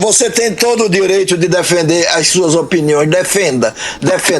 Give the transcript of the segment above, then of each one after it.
Você tem todo o direito de defender as suas opiniões. Defenda.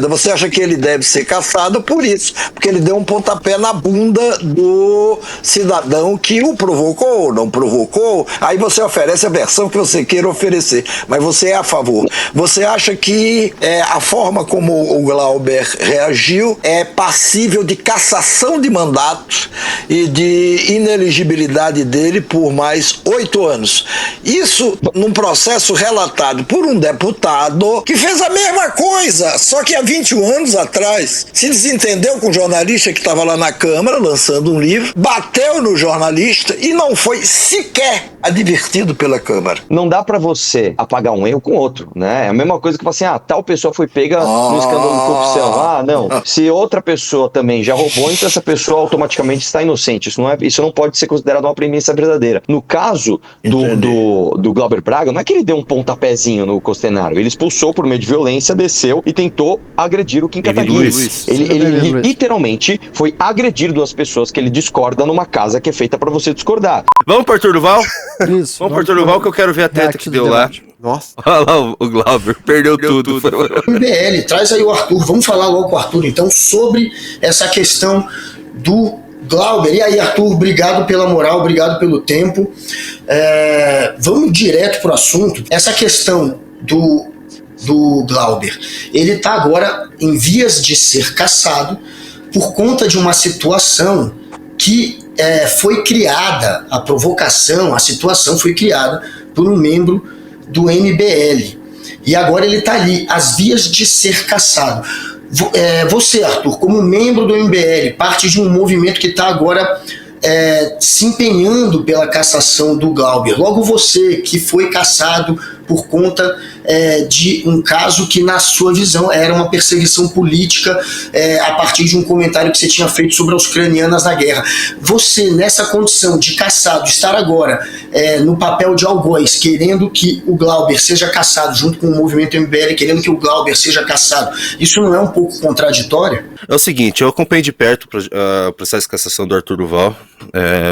Você acha que ele deve ser caçado por isso, porque ele deu um pontapé na bunda do cidadão que o provocou ou não provocou. Aí você oferece a versão que você queira oferecer, mas você é a favor. Você acha que a forma como o Glauber reagiu é passível de cassação de mandatos e de ineligibilidade dele por mais 8 anos. Isso num processo relatado por um deputado que fez a mesma coisa, só que há 21 anos atrás se desentendeu com um jornalista que estava lá na Câmara lançando um livro, bateu no jornalista e não foi sequer advertido pela Câmara. Não dá pra você apagar um erro com outro, né? É a mesma coisa que você assim, tal pessoa foi pega no escândalo de corrupção. Não. Se outra pessoa também já roubou, então essa pessoa automaticamente está inocente. Isso não pode ser considerado uma premissa verdadeira. No caso do Glauber Braga, não é que ele deu um pontapézinho no Costenaro, ele expulsou por meio de violência, desceu e tentou agredir o Kim Kataguiri. Ele literalmente foi agredir duas pessoas que ele discorda numa casa que é feita pra você discordar. Vamos pro Arthur Duval? Isso. Vamos pro Arthur Duval que eu quero ver a treta que deu lá. Nossa. Olha lá o Glauber, perdeu tudo. MBL, traz aí o Arthur, vamos falar logo com o Arthur então sobre essa questão do Glauber. E aí, Arthur, obrigado pela moral, obrigado pelo tempo. Vamos direto pro assunto. Essa questão do Glauber, ele está agora em vias de ser cassado por conta de uma situação que foi criada, a provocação, a situação foi criada por um membro do MBL. E agora ele está ali, às vias de ser cassado. Você, Arthur, como membro do MBL, parte de um movimento que está agora se empenhando pela cassação do Glauber. Logo você, que foi cassado por conta de um caso que, na sua visão, era uma perseguição política a partir de um comentário que você tinha feito sobre as ucranianas na guerra. Você, nessa condição de cassado, estar agora no papel de algoz, querendo que o Glauber seja cassado, junto com o movimento MBL, querendo que o Glauber seja cassado, isso não é um pouco contraditório? É o seguinte, eu acompanhei de perto o processo de cassação do Arthur Duval.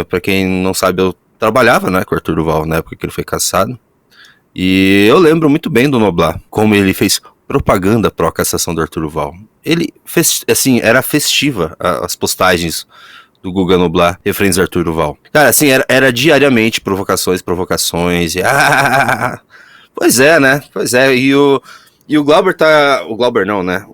Para quem não sabe, eu trabalhava, né, com o Arthur Duval na época que ele foi cassado. E eu lembro muito bem do Noblar, como ele fez propaganda pró cassação do Arthur Duval. Ele fez, assim, era festiva as postagens do Guga Noblar referentes a Arthur Duval. Cara, assim, era diariamente provocações, e pois é, né? Pois é, e o Glauber o Glauber não, né?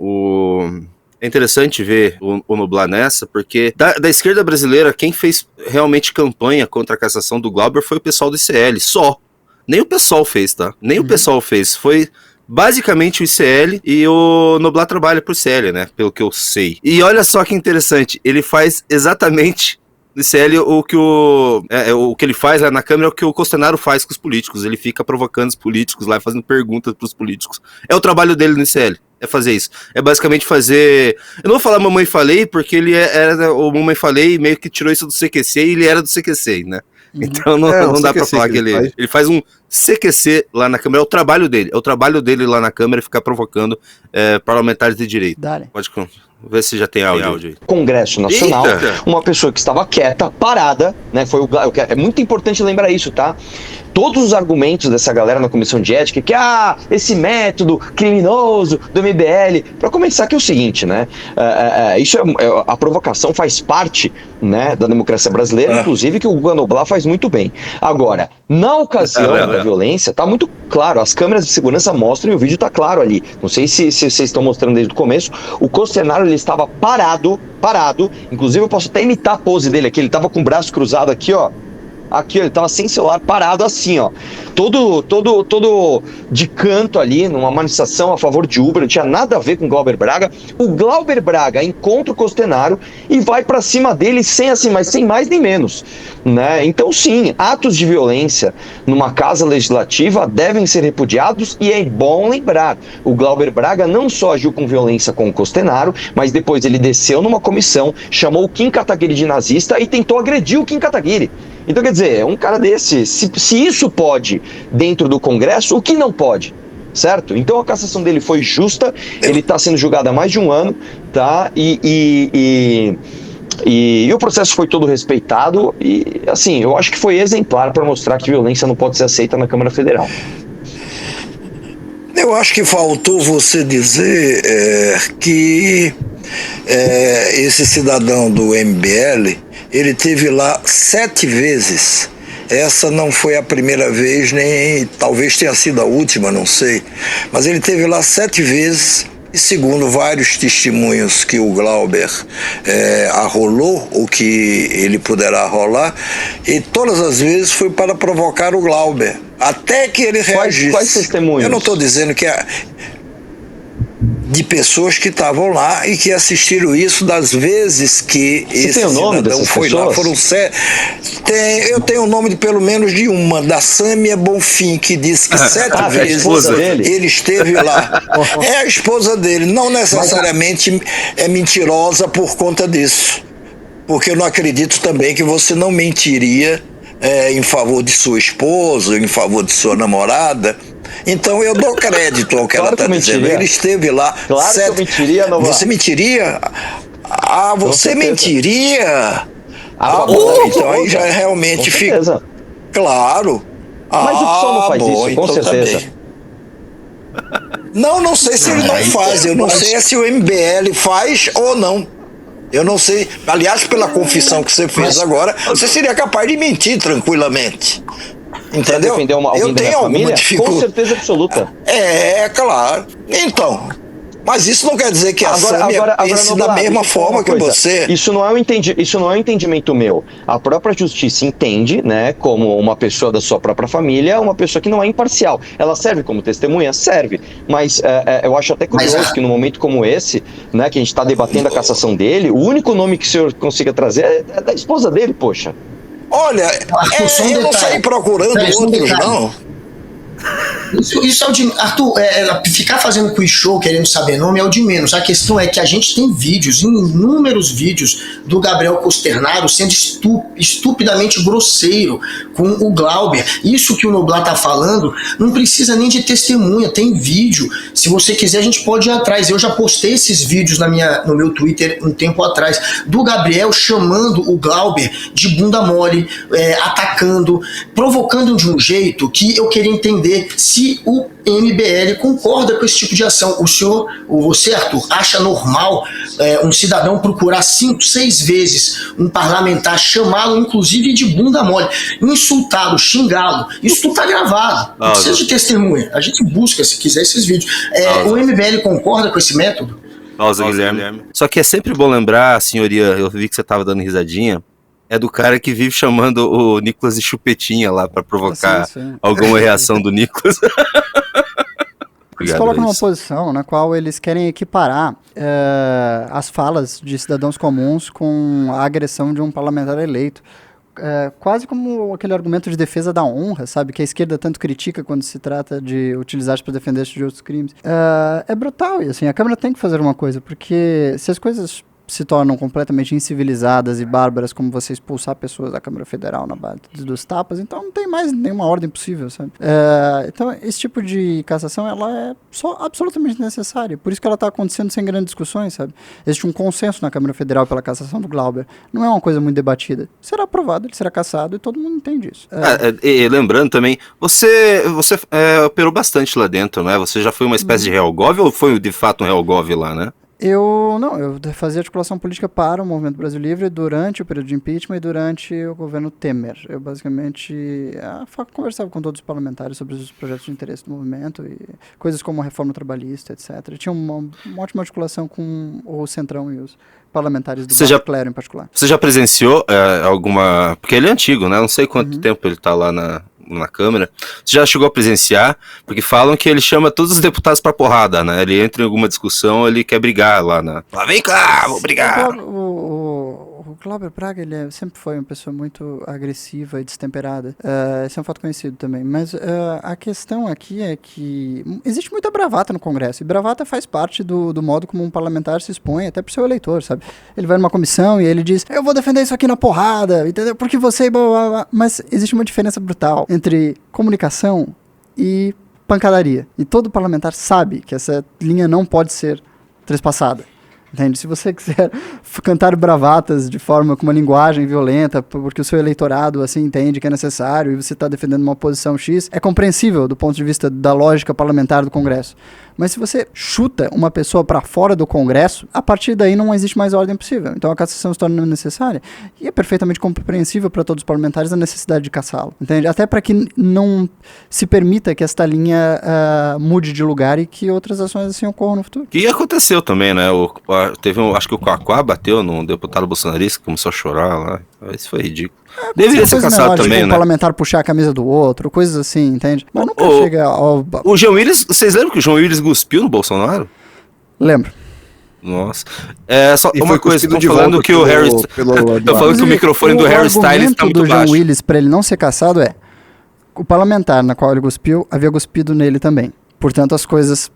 É interessante ver o Noblar nessa, porque da esquerda brasileira, quem fez realmente campanha contra a cassação do Glauber foi o pessoal do ICL, só. Nem o PSOL fez, tá? Nem o PSOL fez. Foi basicamente o ICL e o Noblar trabalha pro ICL, né? Pelo que eu sei. E olha só que interessante, ele faz exatamente no ICL o que ele faz lá na Câmara é o que o Costenaro faz com os políticos. Ele fica provocando os políticos lá, fazendo perguntas pros políticos. É o trabalho dele no ICL. É fazer isso. É basicamente fazer... Eu não vou falar Mamãe Falei, porque ele era o Mamãe Falei meio que tirou isso do CQC e ele era do CQC, né? Então não dá pra falar que ele faz um CQC lá na Câmara, é o trabalho dele lá na Câmara ficar provocando parlamentares de direita. Dale. Pode ver se já tem áudio aí. Congresso Nacional, uma pessoa que estava quieta, parada, né? É muito importante lembrar isso, tá? Todos os argumentos dessa galera na comissão de ética, que esse método criminoso do MBL, para começar que é o seguinte, né? A provocação faz parte, né, da democracia brasileira, inclusive que o Guga Noblar faz muito bem. Agora, na ocasião da violência, tá muito claro, as câmeras de segurança mostram e o vídeo tá claro ali. Não sei se vocês estão mostrando desde o começo, o Costenaro ele estava parado, inclusive eu posso até imitar a pose dele aqui, ele estava com o braço cruzado aqui, ó. Aqui, ele tava sem celular, parado assim, ó. Todo de canto ali, numa manifestação a favor de Uber, não tinha nada a ver com o Glauber Braga. O Glauber Braga encontra o Costenaro e vai pra cima dele sem mais nem menos, né? Então, sim, atos de violência numa casa legislativa devem ser repudiados e é bom lembrar, o Glauber Braga não só agiu com violência com o Costenaro, mas depois ele desceu numa comissão, chamou o Kim Kataguiri de nazista e tentou agredir o Kim Kataguiri. Então, quer dizer, um cara desse, se isso pode dentro do Congresso, o que não pode? Certo? Então a cassação dele foi justa, ele está sendo julgado há mais de um ano, tá? E o processo foi todo respeitado e, assim, eu acho que foi exemplar para mostrar que violência não pode ser aceita na Câmara Federal. Eu acho que faltou você dizer que esse cidadão do MBL, ele teve lá 7 vezes. Essa não foi a primeira vez, nem talvez tenha sido a última, não sei. Mas ele teve lá 7 vezes. E segundo vários testemunhos que o Glauber arrolou, ou que ele poderá arrolar, e todas as vezes foi para provocar o Glauber, até que ele reagisse. Quais testemunhos? Eu não estou dizendo que de pessoas que estavam lá e que assistiram isso das vezes que Você esse tem o nome cidadão dessas foi pessoas? lá. Foram eu tenho o nome de pelo menos de uma, da Sâmia Bonfim, que disse que 7 vezes ele esteve lá. É a esposa dele, não necessariamente é mentirosa por conta disso. Porque eu não acredito também que você não mentiria em favor de sua esposa, em favor de sua namorada. Então eu dou crédito ao que ela está dizendo. Ele esteve lá. Claro que eu mentiria, Noblar. Você mentiria? Ah, você mentiria? Então aí já realmente fica. Claro. Mas o PSOL não faz isso, com certeza. Não sei se ele não faz. Eu não sei se o MBL faz ou não. Eu não sei. Aliás, pela confissão que você fez agora, você seria capaz de mentir tranquilamente. Entendeu? Eu tenho alguma dificuldade. Com certeza absoluta. Claro. Então, mas isso não quer dizer que a Sâmia pense da mesma forma que você. Isso não é um entendimento meu. A própria justiça entende, né, como uma pessoa da sua própria família, uma pessoa que não é imparcial. Ela serve como testemunha? Serve. Mas eu acho até curioso que num momento como esse, né, que a gente está debatendo a cassação dele, o único nome que o senhor consiga trazer é da esposa dele, poxa. Olha, eu não saí procurando outros, não. Isso é o de... Arthur, ficar fazendo quiz show querendo saber nome é o de menos. A questão é que a gente tem vídeos, inúmeros vídeos do Gabriel Costernaro sendo estupidamente grosseiro com o Glauber. Isso que o Noblar tá falando não precisa nem de testemunha, tem vídeo. Se você quiser, a gente pode ir atrás. Eu já postei esses vídeos no meu Twitter um tempo atrás, do Gabriel chamando o Glauber de bunda mole, atacando, provocando de um jeito que eu queria entender se o MBL concorda com esse tipo de ação. Você, Arthur, acha normal um cidadão procurar 5, 6 vezes um parlamentar, chamá-lo inclusive de bunda mole, insultá-lo, xingá-lo? Isso tudo tá gravado, não precisa de testemunha. A gente busca, se quiser, esses vídeos. O MBL concorda com esse método? Guilherme. Só que é sempre bom lembrar, senhoria, eu vi que você tava dando risadinha, é do cara que vive chamando o Nicolas de chupetinha lá pra provocar alguma reação do Nicolas. Eles colocam numa posição na qual eles querem equiparar as falas de cidadãos comuns com a agressão de um parlamentar eleito. Quase como aquele argumento de defesa da honra, sabe? Que a esquerda tanto critica quando se trata de utilizar para defender-se de outros crimes. É brutal, e assim, a Câmara tem que fazer uma coisa, porque se as coisas se tornam completamente incivilizadas e bárbaras, como você expulsar pessoas da Câmara Federal na base dos tapas, então não tem mais nenhuma ordem possível, sabe? Então, esse tipo de cassação, ela é só absolutamente necessária. Por isso que ela está acontecendo sem grandes discussões, sabe? Existe um consenso na Câmara Federal pela cassação do Glauber. Não é uma coisa muito debatida. Será aprovado, ele será cassado e todo mundo entende isso. E lembrando também, você operou bastante lá dentro, né? Você já foi uma espécie de Helgov ou foi de fato um Helgov lá, né? Eu fazia articulação política para o Movimento Brasil Livre durante o período de impeachment e durante o governo Temer. Eu basicamente conversava com todos os parlamentares sobre os projetos de interesse do movimento e coisas como a reforma trabalhista, etc. Eu tinha uma ótima articulação com o Centrão e os parlamentares do Clero em particular. Você já presenciou alguma... Porque ele é antigo, né? Não sei quanto tempo ele está lá na Câmara. Você já chegou a presenciar? Porque falam que ele chama todos os deputados pra porrada, né? Ele entra em alguma discussão, ele quer brigar lá na... Lá vem cá, vou brigar! O Glauber Braga, ele sempre foi uma pessoa muito agressiva e destemperada. Esse é um fato conhecido também. Mas a questão aqui é que existe muita bravata no Congresso. E bravata faz parte do modo como um parlamentar se expõe, até pro seu eleitor, sabe? Ele vai numa comissão e ele diz, eu vou defender isso aqui na porrada, entendeu? Porque você... Mas existe uma diferença brutal entre comunicação e pancadaria. E todo parlamentar sabe que essa linha não pode ser trespassada. entende? Se você quiser cantar bravatas de forma com uma linguagem violenta, porque o seu eleitorado assim entende que é necessário e você está defendendo uma posição X, é compreensível do ponto de vista da lógica parlamentar do Congresso. Mas se você chuta uma pessoa para fora do Congresso, a partir daí não existe mais ordem possível. Então a cassação se torna necessária e é perfeitamente compreensível para todos os parlamentares a necessidade de cassá-lo, entende? Até para que não se permita que esta linha mude de lugar e que outras ações assim ocorram no futuro. E aconteceu também, né? Acho que o Quaquá bateu num deputado bolsonarista que começou a chorar lá. Isso foi ridículo. Deveria ser caçado menor, também, tipo, né? Um parlamentar puxar a camisa do outro, coisas assim, entende? Mas nunca chega ao... O João Willis, vocês lembram que o João Willis cuspiu no Bolsonaro? Lembro. Nossa. É só E uma foi coisa, cuspido estão de falando volta que o Harry... pelo Estão falando que o microfone do Harry Styles tá O muito argumento do João baixo. Willis para ele não ser caçado é o parlamentar na qual ele cuspiu havia cuspido nele também. Portanto, as coisas...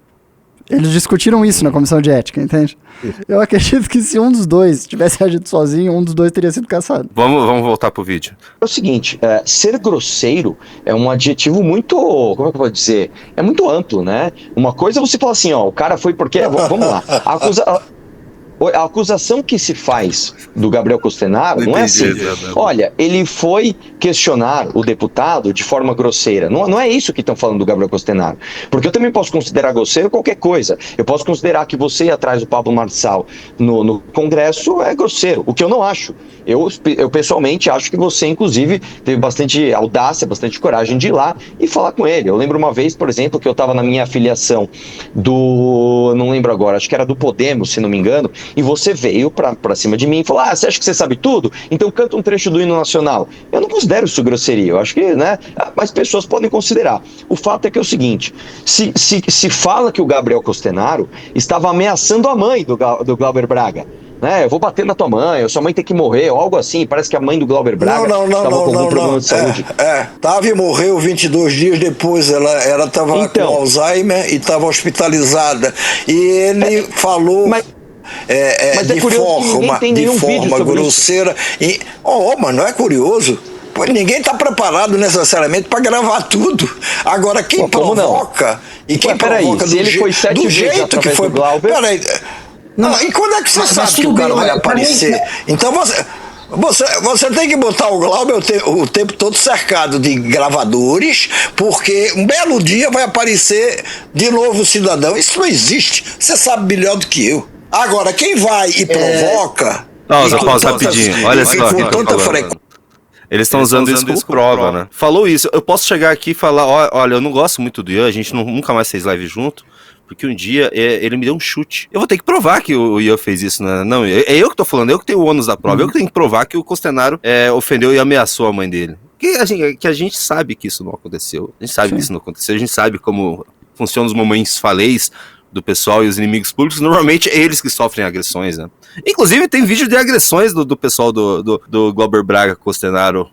Eles discutiram isso na comissão de ética, entende? Eu acredito que se um dos dois tivesse agido sozinho, um dos dois teria sido caçado. Vamos voltar pro vídeo. É o seguinte, ser grosseiro é um adjetivo muito, como é que eu vou dizer? É muito amplo, né? Uma coisa é você falar assim, ó, o cara foi porque... Vamos lá. A acusação que se faz do Gabriel Costenaro não é assim. Olha, ele foi questionar o deputado de forma grosseira. Não é isso que estão falando do Gabriel Costenaro. Porque eu também posso considerar grosseiro qualquer coisa. Eu posso considerar que você ir atrás do Pablo Marçal no Congresso é grosseiro. O que eu não acho. Eu pessoalmente acho que você, inclusive, teve bastante audácia, bastante coragem de ir lá e falar com ele. Eu lembro uma vez, por exemplo, que eu estava na minha afiliação não lembro agora, acho que era do Podemos, se não me engano, e você veio pra cima de mim e falou, você acha que você sabe tudo? Então canta um trecho do hino nacional. Eu não considero isso grosseria, eu acho que, né, mas pessoas podem considerar. O fato é que é o seguinte, se fala que o Gabriel Costenaro estava ameaçando a mãe do Glauber Braga, né, eu vou bater na tua mãe, ou sua mãe tem que morrer, ou algo assim, parece que a mãe do Glauber Braga estava com algum problema de saúde. Tava e morreu 22 dias depois, ela estava com Alzheimer e estava hospitalizada, e ele falou... Mas de forma grosseira. Mas não é curioso? Pois ninguém está preparado necessariamente para gravar tudo. Agora, quem provoca e quem provoca do jeito que foi. Peraí. E quando é que você sabe que o cara vai aparecer? Então você tem que botar o Glauber o tempo todo cercado de gravadores, porque um belo dia vai aparecer de novo o cidadão. Isso não existe. Você sabe melhor do que eu. Agora, quem vai e provoca... Pausa rapidinho. Olha só. Eles estão usando isso como prova, né? Falou isso. Eu posso chegar aqui e falar, olha, eu não gosto muito do Ian, a gente nunca mais fez live junto, porque um dia ele me deu um chute. Eu vou ter que provar que o Ian fez isso, né? Não, é eu que tô falando, eu que tenho o ônus da prova, eu que tenho que provar que o Costenaro ofendeu e ameaçou a mãe dele. Que a gente sabe que isso não aconteceu. A gente sabe que isso não aconteceu, a gente sabe como funcionam os momentos falês do pessoal e os inimigos públicos. Normalmente é eles que sofrem agressões, né? Inclusive tem vídeo de agressões do pessoal do Glauber Braga Costenaro.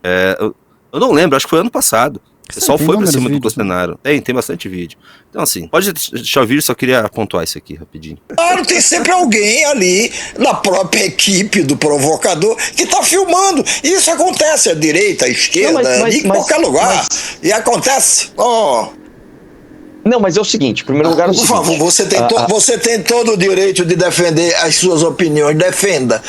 Eu não lembro, acho que foi ano passado. O pessoal foi pra cima do Costenaro. Tem bastante vídeo. Então, assim, pode deixar o vídeo, só queria pontuar isso aqui rapidinho. Claro, tem sempre alguém ali na própria equipe do provocador que tá filmando. Isso acontece à direita, à esquerda, em qualquer lugar. E acontece. Não, mas é o seguinte, em primeiro lugar... Por favor, você tem todo o direito de defender as suas opiniões. Defenda.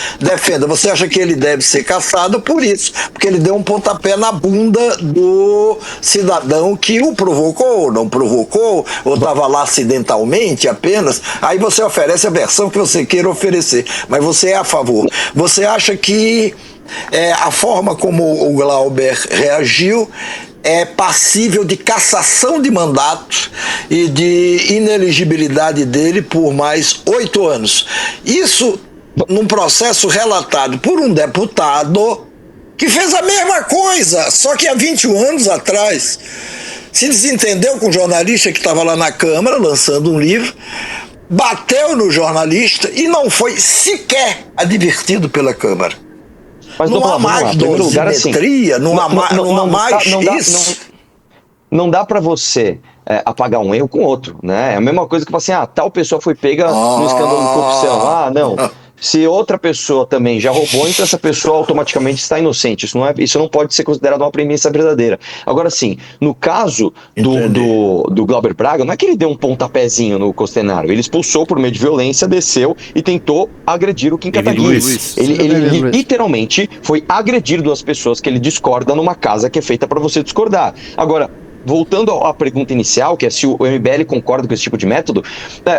Você acha que ele deve ser caçado por isso, porque ele deu um pontapé na bunda do cidadão que o provocou, ou não provocou, ou estava lá acidentalmente apenas. Aí você oferece a versão que você queira oferecer, mas você é a favor. Você acha que a forma como o Glauber reagiu é passível de cassação de mandato e de inelegibilidade dele por mais 8 anos. Isso num processo relatado por um deputado que fez a mesma coisa, só que há 21 anos atrás. Se desentendeu com um jornalista que estava lá na Câmara lançando um livro, bateu no jornalista e não foi sequer advertido pela Câmara. Mas não há mais dosimetria, não há mais isso. Não dá para você apagar um erro com outro, né? É a mesma coisa que falar assim, tal pessoa foi pega no escândalo de corrupção. Não. Se outra pessoa também já roubou, então essa pessoa automaticamente está inocente. Isso não pode ser considerado uma premissa verdadeira. Agora sim, no caso do Glauber Braga, não é que ele deu um pontapézinho no Costenaro, ele expulsou por meio de violência, desceu e tentou agredir o Kim Kataguiri. Ele literalmente foi agredir duas pessoas que ele discorda numa casa que é feita para você discordar. Agora, voltando à pergunta inicial, que é se o MBL concorda com esse tipo de método,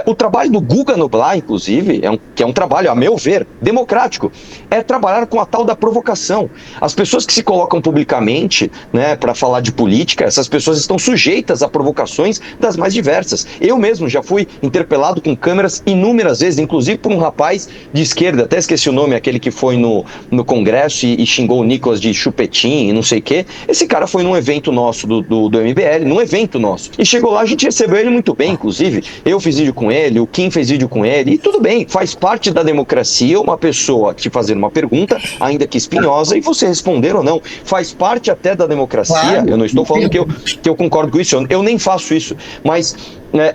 o trabalho do Guga Noblar, inclusive, que é um trabalho, a meu ver, democrático, é trabalhar com a tal da provocação. As pessoas que se colocam publicamente, né, para falar de política, essas pessoas estão sujeitas a provocações das mais diversas. Eu mesmo já fui interpelado com câmeras inúmeras vezes, inclusive por um rapaz de esquerda, até esqueci o nome, aquele que foi no Congresso e xingou o Nicolas de chupetinho e não sei o quê. Esse cara foi num evento nosso do MBL, num evento nosso. E chegou lá, a gente recebeu ele muito bem, inclusive. Eu fiz vídeo com ele, o Kim fez vídeo com ele, e tudo bem. Faz parte da democracia uma pessoa te fazer uma pergunta, ainda que espinhosa, e você responder ou não. Faz parte até da democracia. Claro. Eu não estou falando que eu concordo com isso, eu nem faço isso, mas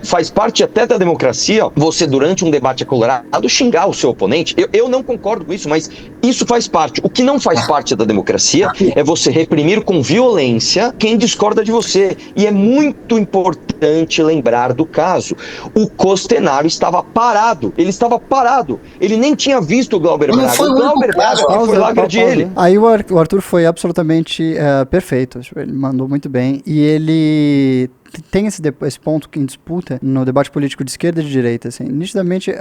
faz parte até da democracia você, durante um debate acalorado, xingar o seu oponente. Eu não concordo com isso, mas isso faz parte. O que não faz parte da democracia é você reprimir com violência quem discorda de você. E é muito importante lembrar do caso. O Costenaro estava parado. Ele estava parado. Ele nem tinha visto o Glauber Braga. O Glauber Braga foi lá agredir ele. Aí o Arthur foi absolutamente perfeito. Ele mandou muito bem. E ele tem esse ponto em disputa no debate político de esquerda e de direita, assim. Nitidamente,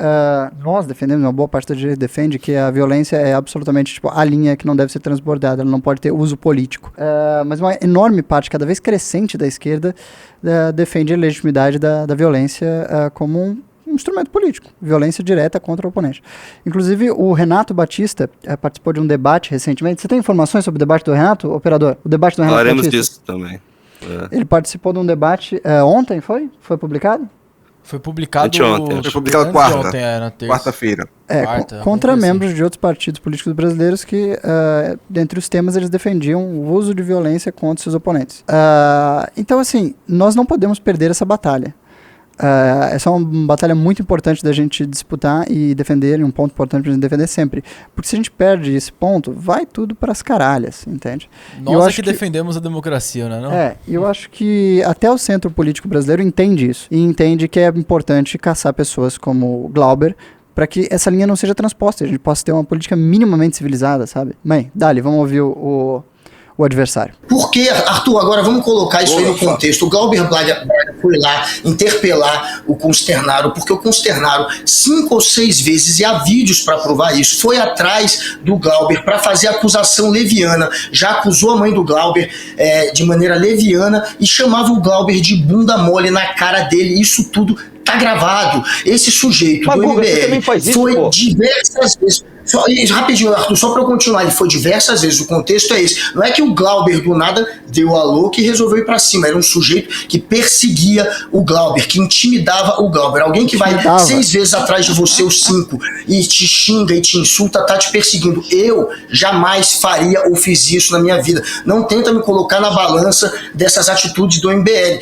nós defendemos, uma boa parte da direita defende que a violência é absolutamente, tipo, a linha que não deve ser transbordada, ela não pode ter uso político. Mas uma enorme parte, cada vez crescente da esquerda, defende a legitimidade da violência como um instrumento político, violência direta contra o oponente. Inclusive, o Renato Batista participou de um debate recentemente. Você tem informações sobre o debate do Renato, operador? O debate do Renato Falaremos Batista? disso também. Ele participou de um debate ontem, foi? Foi publicado? Foi publicado ontem. Foi publicado quarta. Ontem, na terça. Quarta-feira. Contra membros de outros partidos políticos brasileiros que, dentre os temas, eles defendiam o uso de violência contra seus oponentes. Então, assim, nós não podemos perder essa batalha. Essa é uma batalha muito importante da gente disputar e defender, e um ponto importante pra gente defender sempre. Porque se a gente perde esse ponto, vai tudo pras caralhas, entende? Nós que defendemos a democracia, né? Não? Eu acho que até o centro político brasileiro entende isso. E entende que é importante caçar pessoas como Glauber, para que essa linha não seja transposta, a gente possa ter uma política minimamente civilizada, sabe? Bem, Dali, vamos ouvir o adversário. Por que, Arthur, agora vamos colocar isso aí no contexto. O Glauber Braga foi lá interpelar o Consternaro, porque o Consternaro 5 ou 6 vezes, e há vídeos para provar isso, foi atrás do Glauber para fazer acusação leviana, já acusou a mãe do Glauber de maneira leviana e chamava o Glauber de bunda mole na cara dele. Isso tudo tá gravado. Esse sujeito do MBL foi diversas vezes. Rapidinho, Arthur, só para eu continuar, ele foi diversas vezes, o contexto é esse. Não é que o Glauber do nada deu a louca e resolveu ir para cima, era um sujeito que perseguia o Glauber, que intimidava o Glauber. Alguém que vai 6 vezes atrás de você, os 5, e te xinga e te insulta, tá te perseguindo. Eu jamais faria ou fiz isso na minha vida. Não tenta me colocar na balança dessas atitudes do MBL.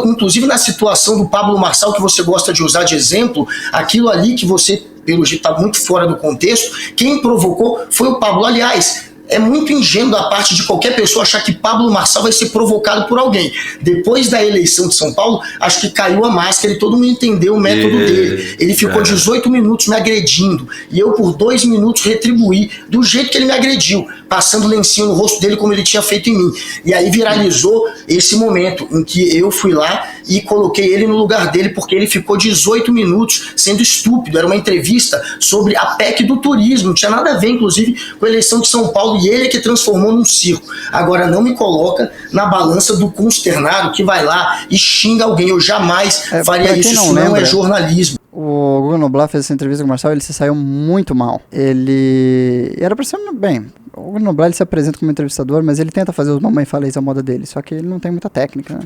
Inclusive na situação do Pablo Marçal, que você gosta de usar de exemplo, aquilo ali que você, pelo jeito, está muito fora do contexto. Quem provocou foi o Pablo. Aliás, é muito ingênuo da parte de qualquer pessoa achar que Pablo Marçal vai ser provocado por alguém. Depois da eleição de São Paulo, acho que caiu a máscara e todo mundo entendeu o método dele. Ele ficou 18 minutos me agredindo e eu por 2 minutos retribuí do jeito que ele me agrediu, passando lencinho no rosto dele como ele tinha feito em mim. E aí viralizou esse momento em que eu fui lá e coloquei ele no lugar dele, porque ele ficou 18 minutos sendo estúpido. Era uma entrevista sobre a PEC do turismo, não tinha nada a ver, inclusive, com a eleição de São Paulo, e ele é que transformou num circo. Agora, não me coloca na balança do Consternado que vai lá e xinga alguém. Eu jamais faria isso. Isso não é jornalismo. O Guga Noblar fez essa entrevista com o Marçal, ele se saiu muito mal. Ele era pra ser, bem, o Guga Noblar ele se apresenta como entrevistador, mas ele tenta fazer os mamãe falei à moda dele, só que ele não tem muita técnica, né?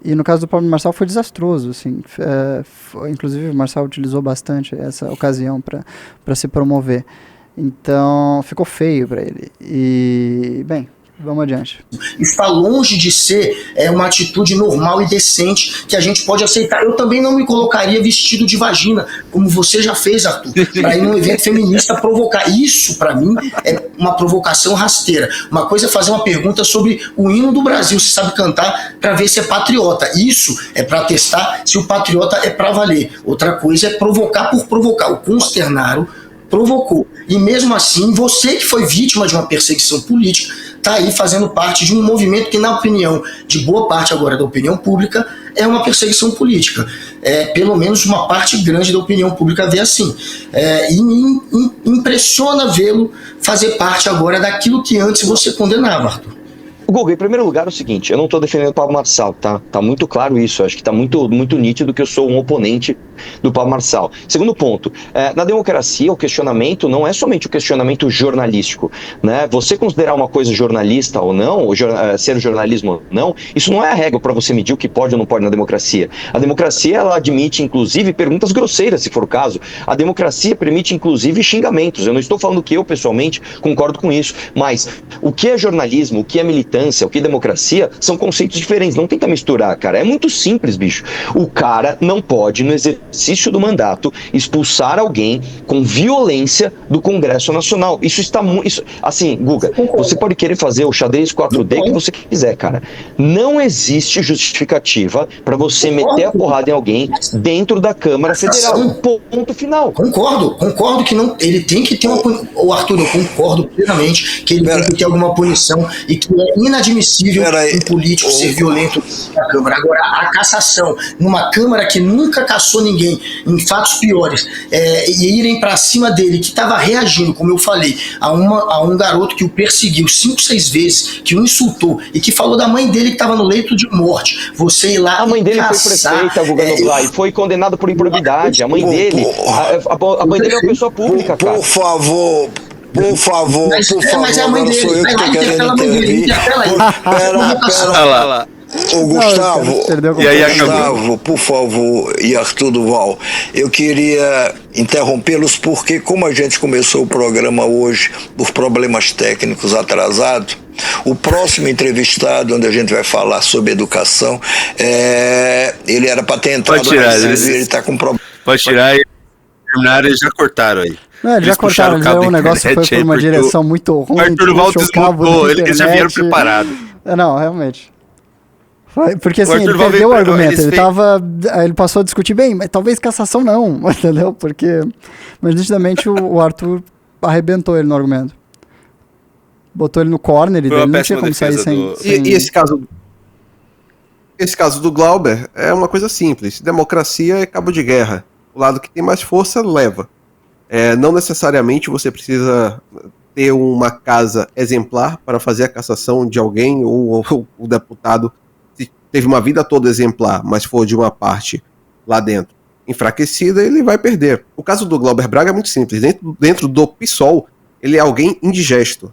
E no caso do Pablo Marçal foi desastroso, assim, inclusive o Marçal utilizou bastante essa ocasião para se promover. Então ficou feio para ele. E, bem, Vamos adiante. Está longe de ser uma atitude normal e decente que a gente pode aceitar. Eu também não me colocaria vestido de vagina, como você já fez, Arthur, para ir num evento feminista provocar. Isso, para mim, é uma provocação rasteira. Uma coisa é fazer uma pergunta sobre o hino do Brasil, se sabe cantar, para ver se é patriota. Isso é para testar se o patriota é para valer. Outra coisa é provocar por provocar. O Consternaro provocou. E mesmo assim, você que foi vítima de uma perseguição política, está aí fazendo parte de um movimento que, na opinião de boa parte agora da opinião pública, é uma perseguição política. Pelo menos uma parte grande da opinião pública vê assim. E me impressiona vê-lo fazer parte agora daquilo que antes você condenava, Arthur. Guga, em primeiro lugar é o seguinte, eu não estou defendendo o Pablo Marçal, tá? Tá muito claro isso, acho que tá muito nítido que eu sou um oponente do Pablo Marçal. Segundo ponto, na democracia o questionamento não é somente o questionamento jornalístico, né? Você considerar uma coisa jornalista ou não, ou ser jornalismo ou não, isso não é a regra para você medir o que pode ou não pode na democracia. A democracia, ela admite, inclusive, perguntas grosseiras, se for o caso. A democracia permite, inclusive, xingamentos. Eu não estou falando que eu, pessoalmente, concordo com isso, mas o que é jornalismo, o que é militância, o que é democracia, são conceitos diferentes. Não tenta misturar, cara. É muito simples, bicho. O cara não pode, no exercício do mandato, expulsar alguém com violência do Congresso Nacional. Isso está muito... Assim, Guga, você pode querer fazer o xadrez 4D que você quiser, cara. Não existe justificativa para você meter a porrada em alguém dentro da Câmara Federal. Ponto final. Concordo que não, ele tem que ter uma... O Arthur, eu concordo plenamente que ele tem que ter alguma punição e que é inadmissível um político ser violento na Câmara. Agora, a cassação numa Câmara que nunca cassou ninguém em fatos piores e irem para cima dele, que estava reagindo, como eu falei, a um garoto que o perseguiu 5, 6 vezes, que o insultou e que falou da mãe dele que estava no leito de morte. Você ir lá a mãe dele caçar, foi prefeita, Guga Noblar, e foi condenado por improbidade. A mãe dele, a mãe dele é uma pessoa pública, cara. Por favor, mas é a mãe agora dele. sou eu que estou querendo intervir. Pera. Ô Gustavo, por favor, e Arthur Duval, eu queria interrompê-los porque, como a gente começou o programa hoje por problemas técnicos atrasados, o próximo entrevistado, onde a gente vai falar sobre educação, ele era para ter entrado, pode tirar, ele está com problema. Pode tirar e terminaram, eles já cortaram aí. Não, eles já cortaram, o negócio foi por uma direção muito ruim. O Arthur Duval desmontou, eles já vieram preparados. Não, realmente. Porque assim, ele perdeu o argumento, ele passou a discutir bem, mas talvez cassação não, entendeu? Mas nitidamente o Arthur arrebentou ele no argumento. Botou ele no corner e não tinha como sair sem... E esse caso do Glauber é uma coisa simples, democracia é cabo de guerra, o lado que tem mais força leva. Não necessariamente você precisa ter uma casa exemplar para fazer a cassação de alguém ou o deputado teve uma vida toda exemplar, mas for de uma parte lá dentro enfraquecida, ele vai perder. O caso do Glauber Braga é muito simples. Dentro do PSOL, ele é alguém indigesto.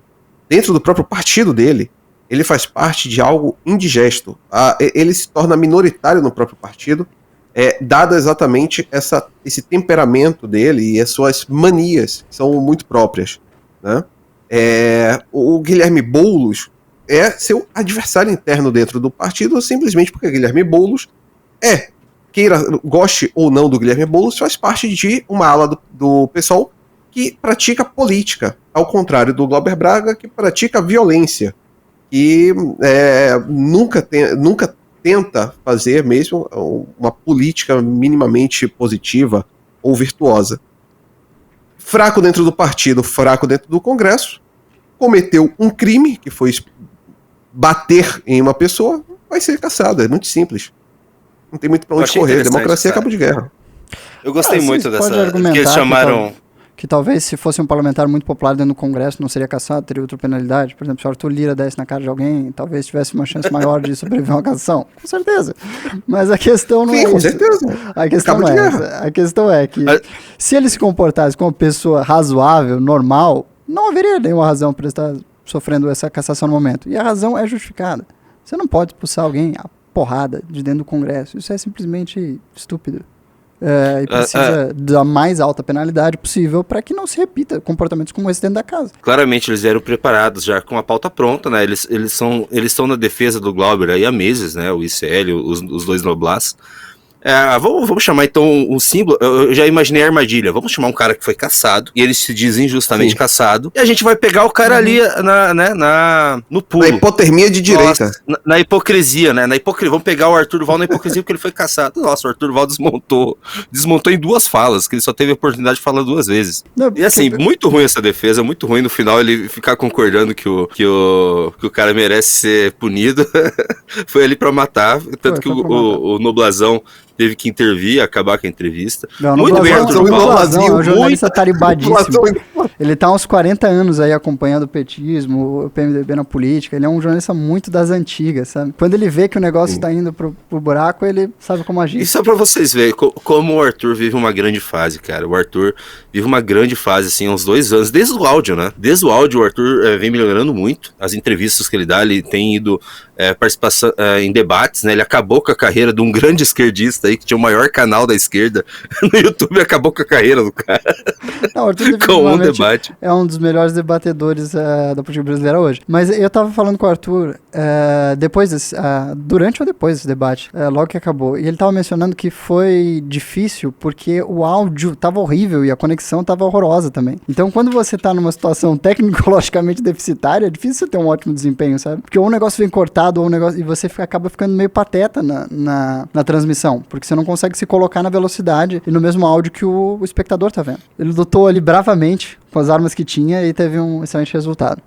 Dentro do próprio partido dele, ele faz parte de algo indigesto. Ele se torna minoritário no próprio partido, dado exatamente esse temperamento dele e as suas manias, que são muito próprias, né? O Guilherme Boulos é seu adversário interno dentro do partido, simplesmente porque Guilherme Boulos goste ou não do Guilherme Boulos, faz parte de uma ala do PSOL que pratica política, ao contrário do Glauber Braga, que pratica violência, e nunca tenta fazer mesmo uma política minimamente positiva ou virtuosa. Fraco dentro do partido, fraco dentro do Congresso, cometeu um crime, que foi bater em uma pessoa, vai ser caçado, é muito simples. Não tem muito pra onde correr, democracia é cabo de guerra. Eu gostei muito dessa, que eles chamaram... Que talvez se fosse um parlamentar muito popular dentro do Congresso não seria caçado, teria outra penalidade. Por exemplo, se o Arthur Lira desse na cara de alguém, talvez tivesse uma chance maior de sobreviver a uma cassação. Com certeza. Mas a questão não é com isso. Certeza. A questão não é essa. A questão é que se ele se comportasse como uma pessoa razoável, normal, não haveria nenhuma razão para ele estar sofrendo essa cassação no momento. E a razão é justificada. Você não pode expulsar alguém a porrada de dentro do Congresso. Isso é simplesmente estúpido. E precisa da mais alta penalidade possível para que não se repita comportamentos como esse dentro da casa. Claramente eles eram preparados já com a pauta pronta, né? Eles estão na defesa do Glauber aí há meses, né? O ICL, os dois Noblás. Vamos chamar então um símbolo. Eu já imaginei a armadilha. Vamos chamar um cara que foi caçado e ele se diz injustamente caçado. E a gente vai pegar o cara ali no pulo. Na hipotermia de direita. Nossa, na hipocrisia, né? Vamos pegar o Arthur Duval na hipocrisia porque ele foi caçado. Nossa, o Arthur Duval desmontou em 2 falas, que ele só teve a oportunidade de falar 2 vezes. E assim, muito ruim essa defesa, muito ruim no final ele ficar concordando que o cara merece ser punido. Foi ali pra matar, tanto que o Noblazão teve que intervir, acabar com a entrevista. Não, muito bem, Arthur Duval. É um jornalista taribadíssimo. Ele tá há uns 40 anos aí acompanhando o petismo, o PMDB na política. Ele é um jornalista muito das antigas, sabe? Quando ele vê que o negócio tá indo pro buraco, ele sabe como agir. E só pra vocês verem como o Arthur vive uma grande fase, cara. O Arthur vive uma grande fase, assim, há uns 2 anos, desde o áudio, né? Desde o áudio, o Arthur vem melhorando muito. As entrevistas que ele dá, ele tem ido participação em debates, né? Ele acabou com a carreira de um grande esquerdista aí, que tinha o maior canal da esquerda no YouTube, acabou com a carreira do cara. Não, Arthur com um debate. É um dos melhores debatedores da política brasileira hoje. Mas eu tava falando com o Arthur durante ou depois desse debate, logo que acabou. E ele tava mencionando que foi difícil porque o áudio tava horrível e a conexão tava horrorosa também. Então, quando você tá numa situação tecnologicamente deficitária, é difícil você ter um ótimo desempenho, sabe? Porque ou o negócio vem cortado ou o negócio... E você acaba ficando meio pateta na transmissão. Porque você não consegue se colocar na velocidade e no mesmo áudio que o espectador tá vendo. Ele lutou ali bravamente com as armas que tinha e teve um excelente resultado.